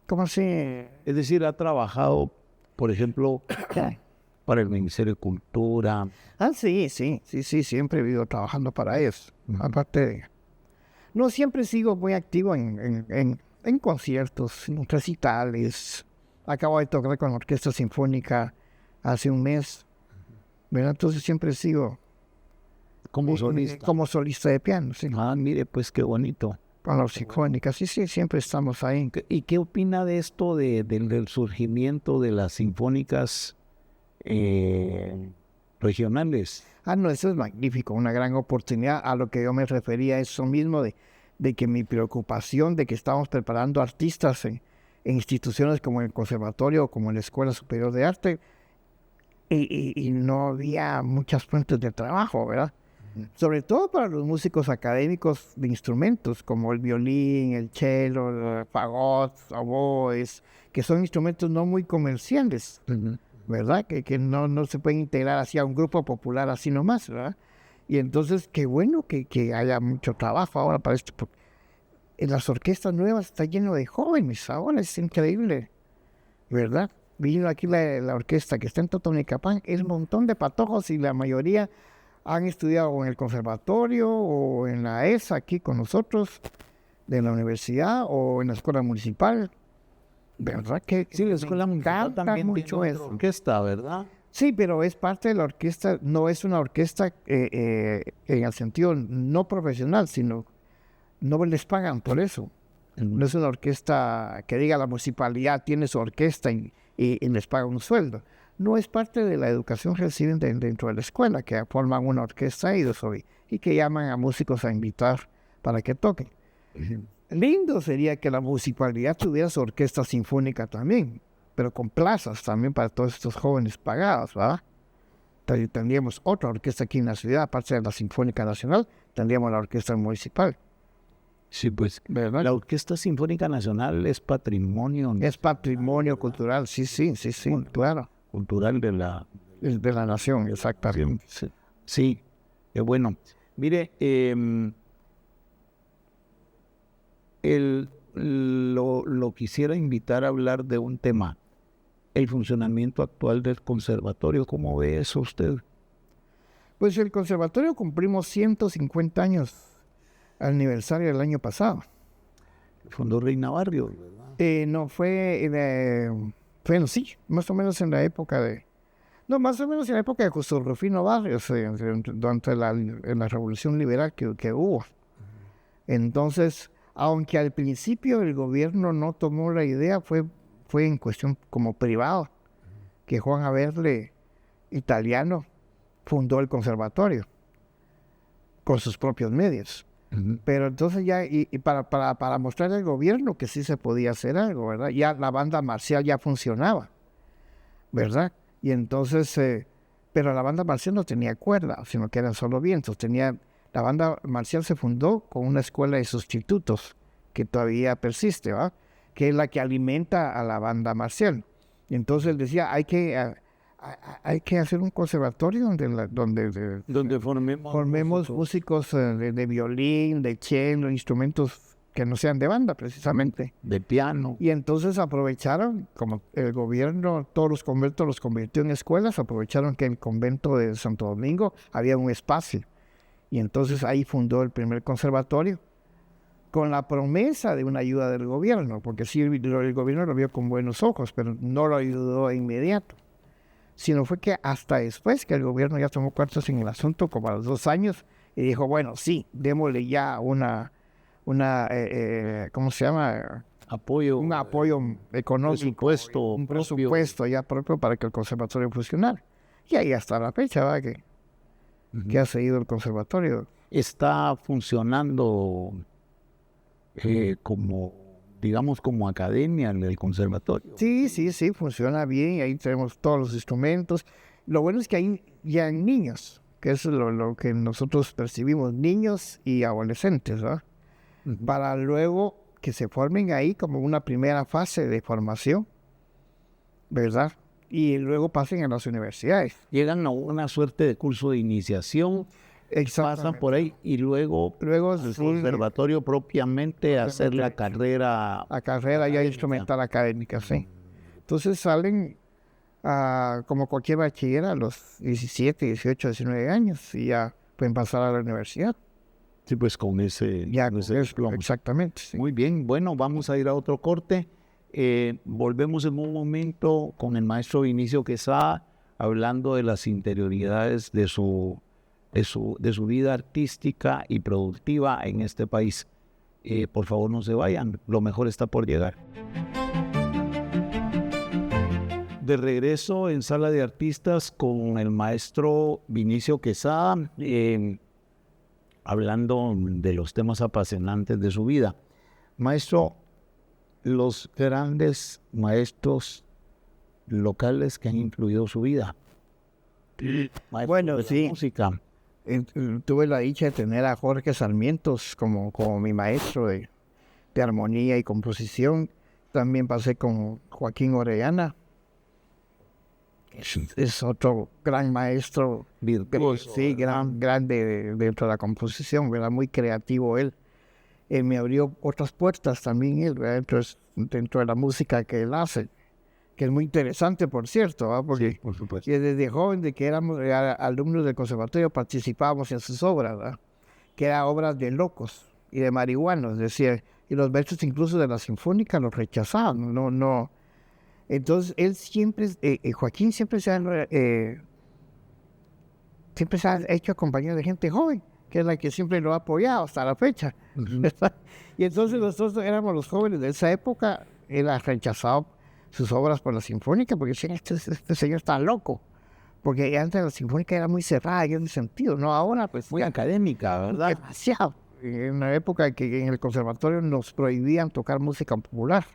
[SPEAKER 2] ¿Cómo así?
[SPEAKER 1] Es decir, ha trabajado, por ejemplo, para el Ministerio de Cultura.
[SPEAKER 2] Sí, siempre he vivido trabajando para ellos. Aparte de... No, siempre sigo muy activo en conciertos, en recitales. Acabo de tocar con la Orquesta Sinfónica hace un mes, ¿verdad? Entonces siempre sigo
[SPEAKER 1] Como solista.
[SPEAKER 2] como solista de piano, sí.
[SPEAKER 1] Mire, pues qué bonito.
[SPEAKER 2] Con la Sinfónica, sí, siempre estamos ahí.
[SPEAKER 1] ¿Y qué opina de esto del surgimiento de las sinfónicas regionales?
[SPEAKER 2] No, eso es magnífico, una gran oportunidad. A lo que yo me refería es eso mismo de que mi preocupación de que estamos preparando artistas en instituciones como el Conservatorio o como la Escuela Superior de Arte y no había muchas fuentes de trabajo, ¿verdad? Sobre todo para los músicos académicos de instrumentos como el violín, el cello, el fagot, oboes, que son instrumentos no muy comerciales, ¿verdad? Que no se pueden integrar así a un grupo popular así nomás, ¿verdad? Y entonces, qué bueno que haya mucho trabajo ahora para esto. Porque en las orquestas nuevas está lleno de jóvenes ahora, es increíble, ¿verdad? Vino aquí la orquesta que está en Totonicapán, es un montón de patojos y la mayoría han estudiado en el conservatorio o en la ESA aquí con nosotros, de la universidad o en la escuela municipal. ¿Verdad que
[SPEAKER 1] sí, la escuela municipal también mucho tiene otra orquesta, ¿verdad?
[SPEAKER 2] Sí, pero es parte de la orquesta, no es una orquesta en el sentido no profesional, sino no les pagan por eso. No es una orquesta que diga la municipalidad tiene su orquesta y les paga un sueldo. No es parte de la educación que reciben dentro de la escuela, que forman una orquesta y que llaman a músicos a invitar para que toquen. Lindo sería que la municipalidad tuviera su orquesta sinfónica también, pero con plazas también para todos estos jóvenes pagados, ¿verdad? Tendríamos otra orquesta aquí en la ciudad, aparte de la Sinfónica Nacional, tendríamos la orquesta municipal.
[SPEAKER 1] Sí, pues, ¿verdad? La Orquesta Sinfónica Nacional es patrimonio.
[SPEAKER 2] Es patrimonio cultural, sí, claro.
[SPEAKER 1] Cultural de la
[SPEAKER 2] nación, exactamente.
[SPEAKER 1] Sí, bueno. Mire, lo quisiera invitar a hablar de un tema, el funcionamiento actual del conservatorio. ¿Cómo ve eso usted?
[SPEAKER 2] Pues el conservatorio cumplimos 150 años aniversario del año pasado.
[SPEAKER 1] Fundó Reina Barrios, ¿verdad?
[SPEAKER 2] No, sí, más o menos en la época de... No, más o menos en la época de José Rufino Barrios, durante la Revolución Liberal que hubo. Entonces, aunque al principio el gobierno no tomó la idea, fue en cuestión como privado, que Juan Averle, italiano, fundó el conservatorio con sus propios medios. Pero entonces ya, y para mostrar al gobierno que sí se podía hacer algo, ¿verdad? Ya la banda marcial ya funcionaba, ¿verdad? Y entonces, pero la banda marcial no tenía cuerda, sino que eran solo vientos. La banda marcial se fundó con una escuela de sustitutos que todavía persiste, ¿verdad? Que es la que alimenta a la banda marcial. Y entonces él decía, hay que hacer un conservatorio donde formemos músicos de violín, de cello, instrumentos que no sean de banda precisamente.
[SPEAKER 1] De piano.
[SPEAKER 2] Y entonces aprovecharon, como el gobierno, todos los conventos los convirtió en escuelas, aprovecharon que en el convento de Santo Domingo había un espacio. Y entonces ahí fundó el primer conservatorio, con la promesa de una ayuda del gobierno, porque sí, el gobierno lo vio con buenos ojos, pero no lo ayudó de inmediato. Sino fue que hasta después que el gobierno ya tomó cartas en el asunto, como a los 2 años, y dijo, bueno, sí, démosle ya ¿cómo se llama? Un apoyo económico, un presupuesto ya propio para que el conservatorio funcionara. Y ahí hasta la fecha, ¿verdad? Que ha seguido el conservatorio.
[SPEAKER 1] Está funcionando como academia en el conservatorio.
[SPEAKER 2] Sí, funciona bien, ahí tenemos todos los instrumentos. Lo bueno es que ahí ya hay niños, que es lo que nosotros percibimos, niños y adolescentes, ¿verdad? Para luego que se formen ahí como una primera fase de formación, ¿verdad? Y luego pasen a las universidades.
[SPEAKER 1] Llegan a una suerte de curso de iniciación. pasan por ahí y luego el conservatorio propiamente hacer la carrera
[SPEAKER 2] ya instrumental académica, sí. Entonces salen como cualquier bachiller a los 17, 18, 19 años y ya pueden pasar a la universidad.
[SPEAKER 1] Sí, pues con ese diploma.
[SPEAKER 2] Exactamente. Sí.
[SPEAKER 1] Muy bien, bueno, vamos a ir a otro corte. Volvemos en un momento con el maestro Vinicio Quesada hablando de las interioridades de su vida artística y productiva en este país. Por favor, no se vayan, lo mejor está por llegar. De regreso en Sala de Artistas con el maestro Vinicio Quesada, hablando de los temas apasionantes de su vida. Maestro, los grandes maestros locales que han influido su vida.
[SPEAKER 2] Bueno, sí.
[SPEAKER 1] Música.
[SPEAKER 2] Tuve la dicha de tener a Jorge Sarmientos como mi maestro de armonía y composición. También pasé con Joaquín Orellana. Es otro gran maestro,
[SPEAKER 1] virtuoso,
[SPEAKER 2] sí, grande dentro de la composición, ¿verdad? Muy creativo él. Me abrió otras puertas también él, ¿verdad? Entonces, dentro de la música que él hace, que es muy interesante, por cierto, ¿verdad? Porque
[SPEAKER 1] sí, por supuesto.
[SPEAKER 2] Desde joven, de que éramos alumnos del conservatorio, participábamos en sus obras, ¿verdad? Que eran obras de locos y de marihuanos, decía, y los versos incluso de la sinfónica los rechazaban, no. Entonces, él siempre, Joaquín siempre se ha hecho acompañado de gente joven, que es la que siempre lo ha apoyado hasta la fecha. Uh-huh. Y entonces nosotros éramos los jóvenes de esa época, él ha rechazado sus obras por la sinfónica, porque decían, este señor está loco. Porque antes la sinfónica era muy cerrada en ese sentido, ¿no? Ahora, pues...
[SPEAKER 1] Muy académica, ¿verdad?
[SPEAKER 2] Demasiado. En una época que en el conservatorio nos prohibían tocar música popular.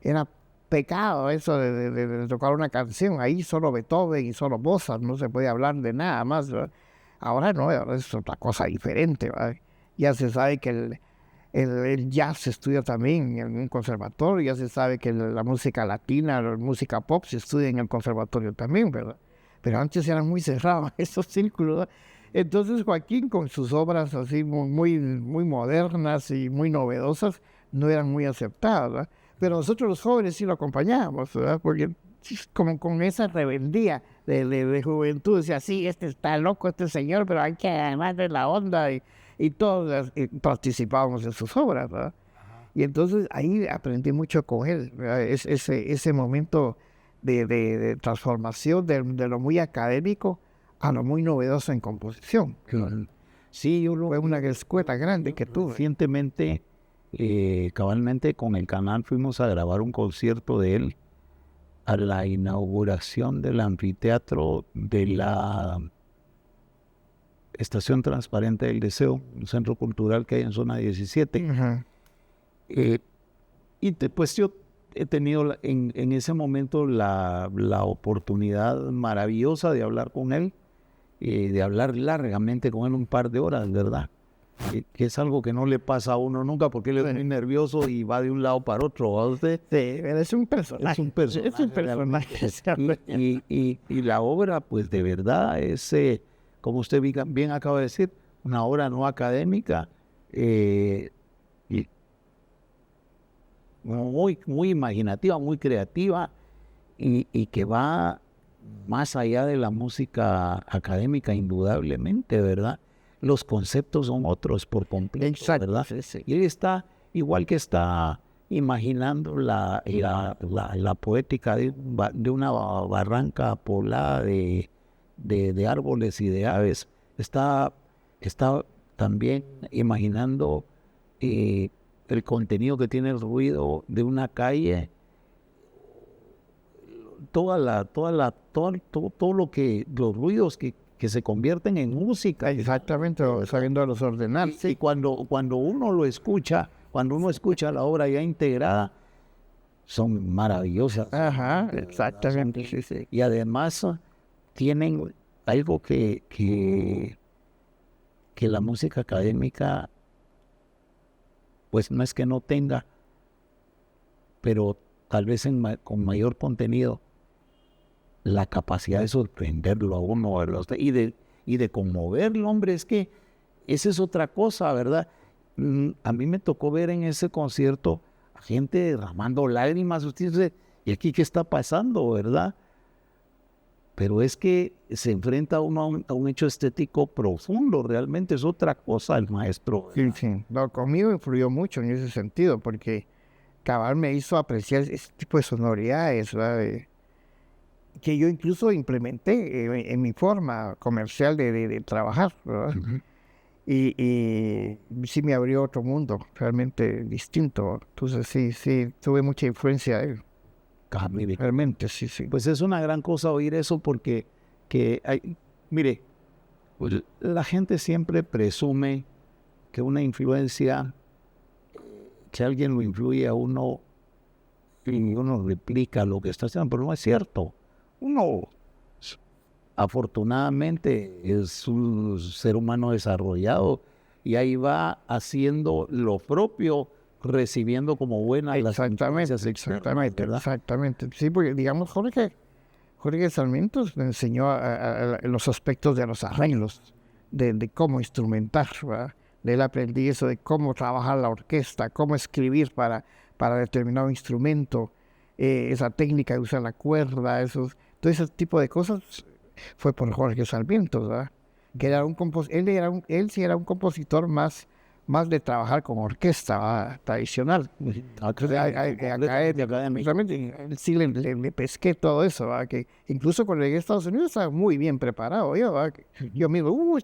[SPEAKER 2] Era pecado eso de tocar una canción, ahí solo Beethoven y solo Mozart, no se puede hablar de nada más, ¿verdad? Ahora no, ahora es otra cosa diferente, ¿verdad? Ya se sabe que el jazz se estudia también en un conservatorio, ya se sabe que la música latina, la música pop se estudia en el conservatorio también, ¿verdad? Pero antes eran muy cerrados esos círculos, ¿verdad? Entonces Joaquín, con sus obras así muy modernas y muy novedosas, no eran muy aceptadas, ¿verdad? Pero nosotros los jóvenes sí lo acompañábamos, ¿verdad? Porque como con esa rebeldía de juventud, decía, sí, este está loco, este señor, pero hay que además de la onda y todos participábamos en sus obras, ¿verdad? Ajá. Y entonces ahí aprendí mucho con él, ¿verdad? Ese momento de transformación de lo muy académico a lo muy novedoso en composición.
[SPEAKER 1] Claro. Sí,
[SPEAKER 2] fue una escuela grande que tuve.
[SPEAKER 1] Recientemente, cabalmente con el canal fuimos a grabar un concierto de él a la inauguración del anfiteatro de la Estación Transparente del Deseo, un centro cultural que hay en zona 17. Uh-huh. Y pues yo he tenido en ese momento la oportunidad maravillosa de hablar con él, de hablar largamente con él un par de horas, ¿verdad? Que es algo que no le pasa a uno nunca porque él es muy nervioso y va de un lado para otro. ¿A usted?
[SPEAKER 2] Sí, es un personaje.
[SPEAKER 1] Es un personaje. Y la obra, pues de verdad, es, como usted bien acaba de decir, una obra no académica, muy imaginativa, muy creativa y que va más allá de la música académica, indudablemente, ¿verdad? Los conceptos son otros por completo.
[SPEAKER 2] Exacto,
[SPEAKER 1] ¿verdad?
[SPEAKER 2] Sí.
[SPEAKER 1] Y él está, igual que está imaginando la poética de una barranca poblada de árboles y de aves, está también imaginando el contenido que tiene el ruido de una calle, todo lo que los ruidos que se convierten en música.
[SPEAKER 2] Exactamente, sabiendo los ordenar.
[SPEAKER 1] Y cuando uno lo escucha, cuando uno escucha la obra ya integrada, son maravillosas.
[SPEAKER 2] Ajá, exactamente.
[SPEAKER 1] Sí. Y además tienen algo que la música académica, pues no es que no tenga, pero tal vez con mayor contenido, la capacidad de sorprenderlo a uno, ¿verdad? y de conmoverlo, hombre, es que esa es otra cosa, ¿verdad? A mí me tocó ver en ese concierto a gente derramando lágrimas, usted dice, ¿y aquí qué está pasando, verdad? Pero es que se enfrenta uno a un hecho estético profundo, realmente es otra cosa el maestro.
[SPEAKER 2] Sí, sí. No, conmigo influyó mucho en ese sentido, porque cabal me hizo apreciar ese tipo de sonoridades, ¿verdad? Que yo incluso implementé en mi forma comercial de trabajar, ¿verdad?
[SPEAKER 1] Ujú.
[SPEAKER 2] Y sí me abrió otro mundo realmente distinto. Entonces sí, tuve mucha influencia de él.
[SPEAKER 1] Mire,
[SPEAKER 2] Realmente, sí.
[SPEAKER 1] pues es una gran cosa oír eso porque mire, pues, la gente siempre presume que una influencia, que alguien lo influye a uno y uno replica lo que está haciendo, pero no es cierto. Uno, afortunadamente, es un ser humano desarrollado y ahí va haciendo lo propio, recibiendo como buenas las influencias externas, ¿verdad?
[SPEAKER 2] Exactamente. Sí, porque digamos, Jorge Sarmiento me enseñó los aspectos de los arreglos, de cómo instrumentar, ¿verdad? De él aprendí eso de cómo trabajar la orquesta, cómo escribir para determinado instrumento, esa técnica de usar la cuerda, todo ese tipo de cosas fue por Jorge Sarmiento, ¿verdad? Que era él sí era un compositor más de trabajar con orquesta, ¿verdad? Tradicional. Realmente, él sí le pesqué todo eso, ¿verdad? Que incluso cuando llegué a Estados Unidos estaba muy bien preparado yo, ¿verdad? Yo mismo,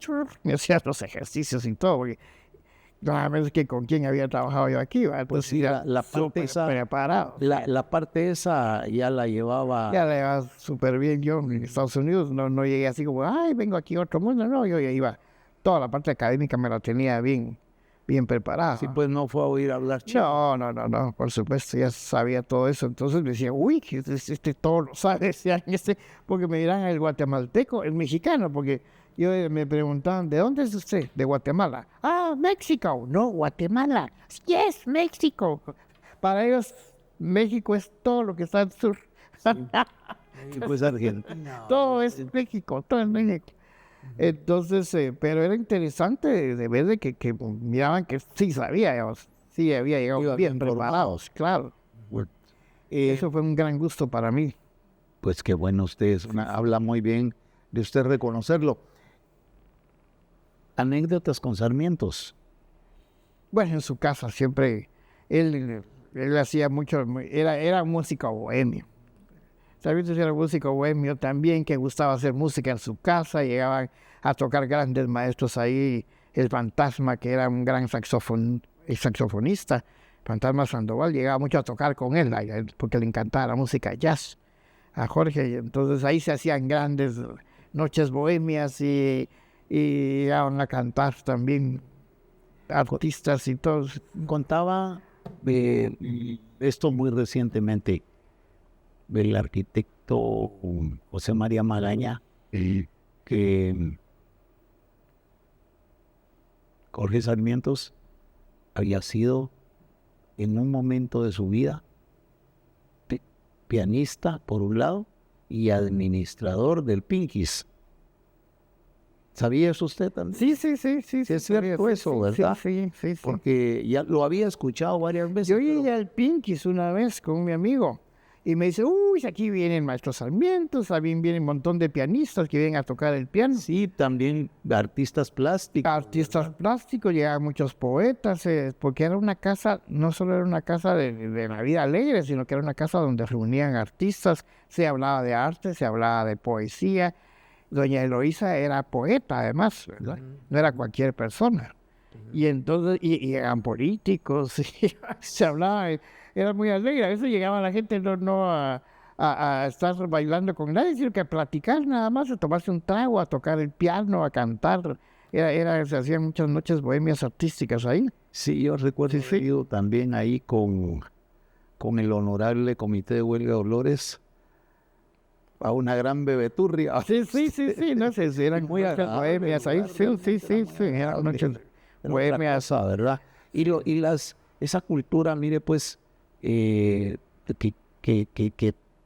[SPEAKER 2] me hacía los ejercicios y todo, porque nada menos que con quién había trabajado yo aquí, ¿verdad?
[SPEAKER 1] Pues sí, la parte esa,
[SPEAKER 2] preparado.
[SPEAKER 1] la parte esa ya la llevaba.
[SPEAKER 2] Ya le iba súper bien yo en Estados Unidos, no llegué así como, ay, vengo aquí a otro mundo, no, yo ya iba, toda la parte académica me la tenía bien preparada.
[SPEAKER 1] Sí, pues no fue a oír hablar chino.
[SPEAKER 2] No, por supuesto, ya sabía todo eso, entonces me decía, uy, que este todo lo sabe, decían, porque me dirán el guatemalteco, el mexicano, porque me preguntaban, ¿de dónde es usted? De Guatemala. Ah, México, no, Guatemala, yes, México. Para ellos, México es todo lo que está al sur.
[SPEAKER 1] Sí, pues Argentina.
[SPEAKER 2] Todo es México, todo es México. Entonces, pero era interesante de ver de que miraban que sí sabía, digamos, sí había llegado
[SPEAKER 1] Iba
[SPEAKER 2] bien
[SPEAKER 1] bien
[SPEAKER 2] preparados, claro.
[SPEAKER 1] Bueno,
[SPEAKER 2] Eso fue un gran gusto para mí.
[SPEAKER 1] pues qué bueno usted, habla muy bien de usted reconocerlo. Anécdotas con Sarmientos.
[SPEAKER 2] Bueno, en su casa siempre, él hacía mucho, era música bohemio. Sarmiento era músico bohemio también, que gustaba hacer música en su casa, llegaban a tocar grandes maestros ahí, el Fantasma, que era un gran saxofonista, Fantasma Sandoval, llegaba mucho a tocar con él, porque le encantaba la música jazz a Jorge, y entonces ahí se hacían grandes noches bohemias y iban a cantar también artistas y todos.
[SPEAKER 1] Contaba esto muy recientemente del arquitecto José María Magaña, que Jorge Sarmientos había sido en un momento de su vida pianista por un lado y administrador del Pinkies. ¿Sabía eso usted también?
[SPEAKER 2] Sí.
[SPEAKER 1] Sí, es cierto eso, ¿verdad?
[SPEAKER 2] Sí.
[SPEAKER 1] Porque ya lo había escuchado varias veces.
[SPEAKER 2] Yo llegué al Pinkies una vez con mi amigo y me dice, uy, aquí vienen maestros Sarmientos, también vienen un montón de pianistas que vienen a tocar el piano.
[SPEAKER 1] Sí, también artistas plásticos.
[SPEAKER 2] Artistas plásticos, llegaban muchos poetas, porque era una casa, no solo era una casa de la vida alegre, sino que era una casa donde reunían artistas, se hablaba de arte, se hablaba de poesía. Doña Eloísa era poeta, además, ¿verdad? No era cualquier persona. Y entonces, y eran políticos, y se hablaba, era muy alegre. A veces llegaba la gente no a estar bailando con nadie, sino que a platicar nada más, a tomarse un trago, a tocar el piano, a cantar. Se hacían muchas noches bohemias artísticas ahí.
[SPEAKER 1] Sí, yo recuerdo haber ido también ahí con el honorable Comité de Huelga de Dolores a una gran bebeturria.
[SPEAKER 2] Sí, no sé, eran muy bohemias ahí. Sí, eran noches bohemias,
[SPEAKER 1] ¿verdad? Esa cultura, mire, pues, que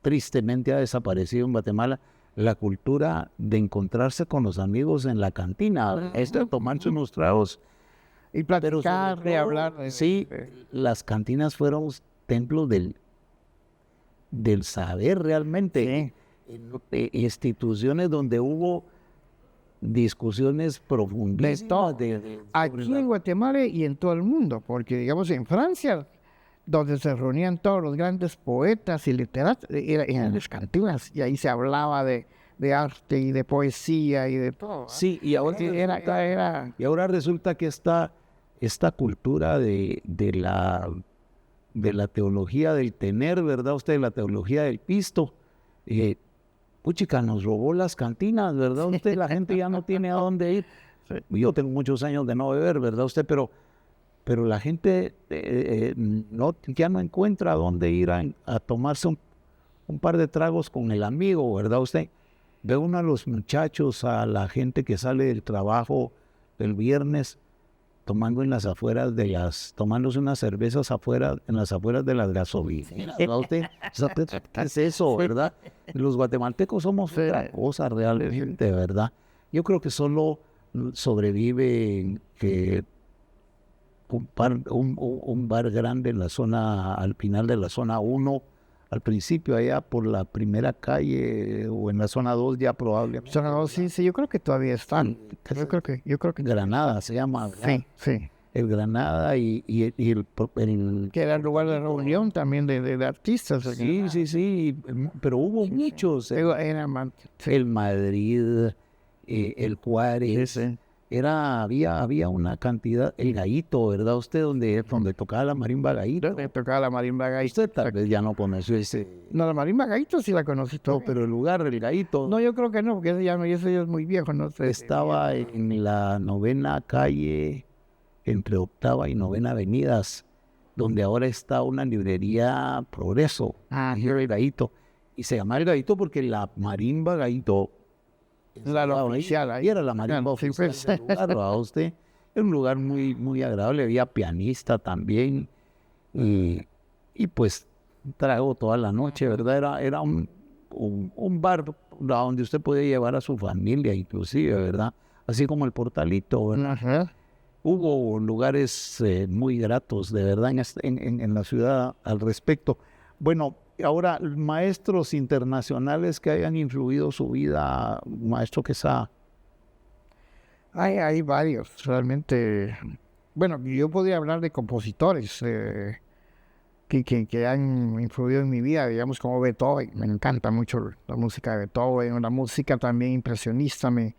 [SPEAKER 1] tristemente ha desaparecido en Guatemala, la cultura de encontrarse con los amigos en la cantina, de tomarse unos tragos.
[SPEAKER 2] Y
[SPEAKER 1] Pero
[SPEAKER 2] platicar,
[SPEAKER 1] sobre
[SPEAKER 2] de
[SPEAKER 1] todo,
[SPEAKER 2] hablar.
[SPEAKER 1] sí, las cantinas fueron templos del saber realmente. Instituciones donde hubo discusiones profundísimas sobre
[SPEAKER 2] Aquí en Guatemala y en todo el mundo, porque digamos en Francia, donde se reunían todos los grandes poetas y literatos, eran las cantinas, y ahí se hablaba de arte y de poesía y de todo.
[SPEAKER 1] Sí, y ahora y ahora resulta que esta cultura de la teología del tener, ¿verdad? Usted, la teología del pisto, puchica, nos robó las cantinas, ¿verdad? Usted, la gente ya no tiene a dónde ir. Yo tengo muchos años de no beber, ¿verdad? Usted, pero la gente ya no encuentra a dónde ir a tomarse un par de tragos con el amigo, ¿verdad? Usted ve uno a los muchachos, a la gente que sale del trabajo el viernes, tomándose unas cervezas en las afueras de las gasolineras, ¿verdad usted? ¿Qué es eso, verdad? Los guatemaltecos somos otra cosa realmente, ¿verdad? Yo creo que solo sobrevive que un bar grande en la zona, al final de la zona 1, al principio allá por la primera calle o en la zona 2 ya probablemente.
[SPEAKER 2] Zona 2, sí, yo creo que todavía están. Yo creo que
[SPEAKER 1] Granada se llama, ¿verdad?
[SPEAKER 2] sí.
[SPEAKER 1] El Granada y el
[SPEAKER 2] Que era el lugar de reunión también de artistas.
[SPEAKER 1] Sí, pero hubo muchos. El Madrid, el Juárez. Había una cantidad, el Gallito, ¿verdad? Usted donde tocaba la marimba Gallito.
[SPEAKER 2] Tocaba la marimba Gallito.
[SPEAKER 1] Usted tal vez ya no conoció ese.
[SPEAKER 2] No, la marimba Gallito sí la conocí todo.
[SPEAKER 1] No, pero el lugar del Gallito.
[SPEAKER 2] No, yo creo que no, porque ese ya es muy viejo, no sé.
[SPEAKER 1] Estaba en la 9ª calle, entre 8ª y 9ª avenidas, donde ahora está una librería Progreso. El Gallito. Y se llama el Gallito porque la marimba Gallito
[SPEAKER 2] la oficial ahí.
[SPEAKER 1] Y era la marimba oficial del lugar, ¿verdad usted? Era un lugar muy, muy agradable, había pianista también, y pues trago toda la noche, ¿verdad? Era un bar donde usted podía llevar a su familia inclusive, ¿verdad? Así como el Portalito, ¿verdad?
[SPEAKER 2] Ajá.
[SPEAKER 1] Hubo lugares muy gratos, de verdad, en la ciudad al respecto. Bueno, ahora, maestros internacionales que hayan influido su vida, maestro Quesada.
[SPEAKER 2] Hay varios, realmente. Bueno, yo podría hablar de compositores que han influido en mi vida, digamos como Beethoven. Me encanta mucho la música de Beethoven, la música también impresionista me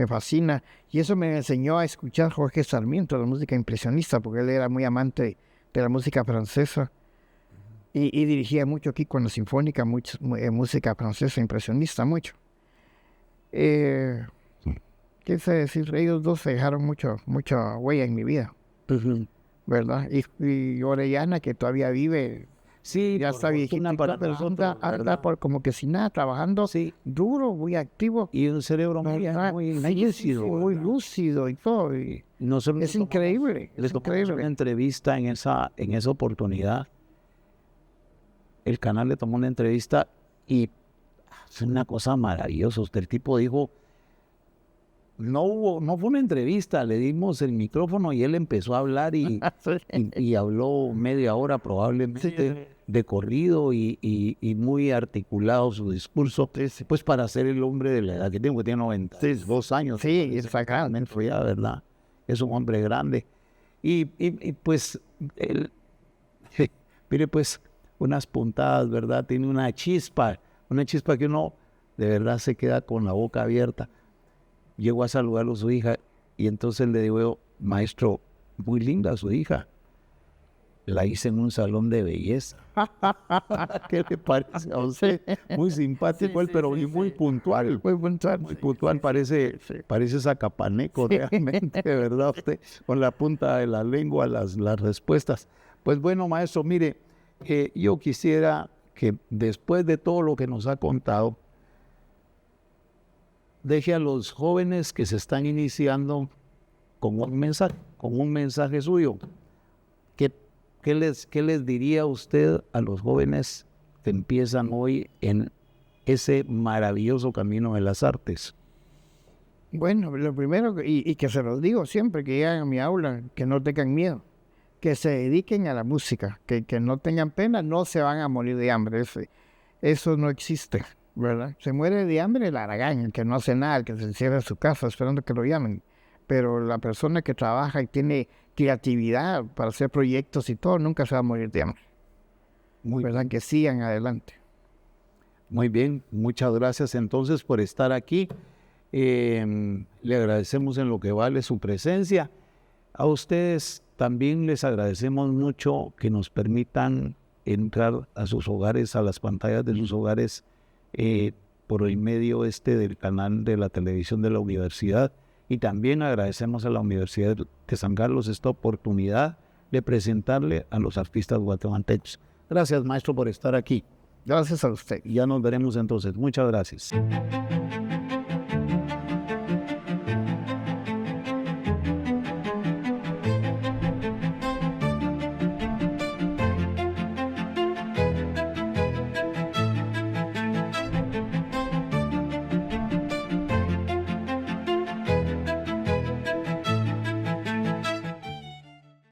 [SPEAKER 2] fascina. Y eso me enseñó a escuchar Jorge Sarmiento, la música impresionista, porque él era muy amante de la música francesa. Y dirigía mucho aquí con la Sinfónica, música francesa impresionista, mucho. ¿Qué sé decir? Ellos dos se dejaron mucha huella en mi vida, ¿verdad? Y Orellana, que todavía vive,
[SPEAKER 1] sí,
[SPEAKER 2] ya está viejita, pero anda por como que sin nada, trabajando duro, muy activo.
[SPEAKER 1] Y un cerebro muy lúcido.
[SPEAKER 2] Muy lúcido y todo. Y es increíble.
[SPEAKER 1] Les tomamos una entrevista en esa oportunidad. El canal le tomó una entrevista y es una cosa maravillosa. El tipo dijo, no fue una entrevista, le dimos el micrófono y él empezó a hablar y habló media hora probablemente de corrido y muy articulado su discurso, pues para ser el hombre de la edad que tengo, que tiene 92 años.
[SPEAKER 2] Sí, exactamente,
[SPEAKER 1] ya, ¿verdad? Es un hombre grande. Y pues, él, mire pues, unas puntadas, ¿verdad? Tiene una chispa que uno de verdad se queda con la boca abierta. Llegó a saludarlo a su hija y entonces le digo, maestro, muy linda su hija. La hice en un salón de belleza. ¿Qué le parece a usted? Muy simpático él, pero muy puntual. Muy puntual, parece Zacapaneco realmente, ¿verdad? Usted con la punta de la lengua las respuestas. Pues bueno, maestro, mire, yo quisiera que después de todo lo que nos ha contado, deje a los jóvenes que se están iniciando con un mensaje suyo. ¿Qué les diría usted a los jóvenes que empiezan hoy en ese maravilloso camino de las artes?
[SPEAKER 2] Bueno, lo primero, y que se los digo siempre que llegan a mi aula, que no tengan miedo, que se dediquen a la música, que no tengan pena, no se van a morir de hambre. Eso no existe, ¿verdad? Se muere de hambre el haragán, el que no hace nada, el que se encierra en su casa esperando que lo llamen. Pero la persona que trabaja y tiene creatividad para hacer proyectos y todo, nunca se va a morir de hambre. ¿Verdad? Que sigan adelante.
[SPEAKER 1] Muy bien, muchas gracias entonces por estar aquí. Le agradecemos en lo que vale su presencia. A ustedes también les agradecemos mucho que nos permitan entrar a sus hogares, a las pantallas de sus hogares, por el medio del canal de la televisión de la universidad. Y también agradecemos a la Universidad de San Carlos esta oportunidad de presentarle a los artistas guatemaltecos. Gracias, maestro, por estar aquí.
[SPEAKER 2] Gracias a usted.
[SPEAKER 1] Ya nos veremos entonces. Muchas gracias.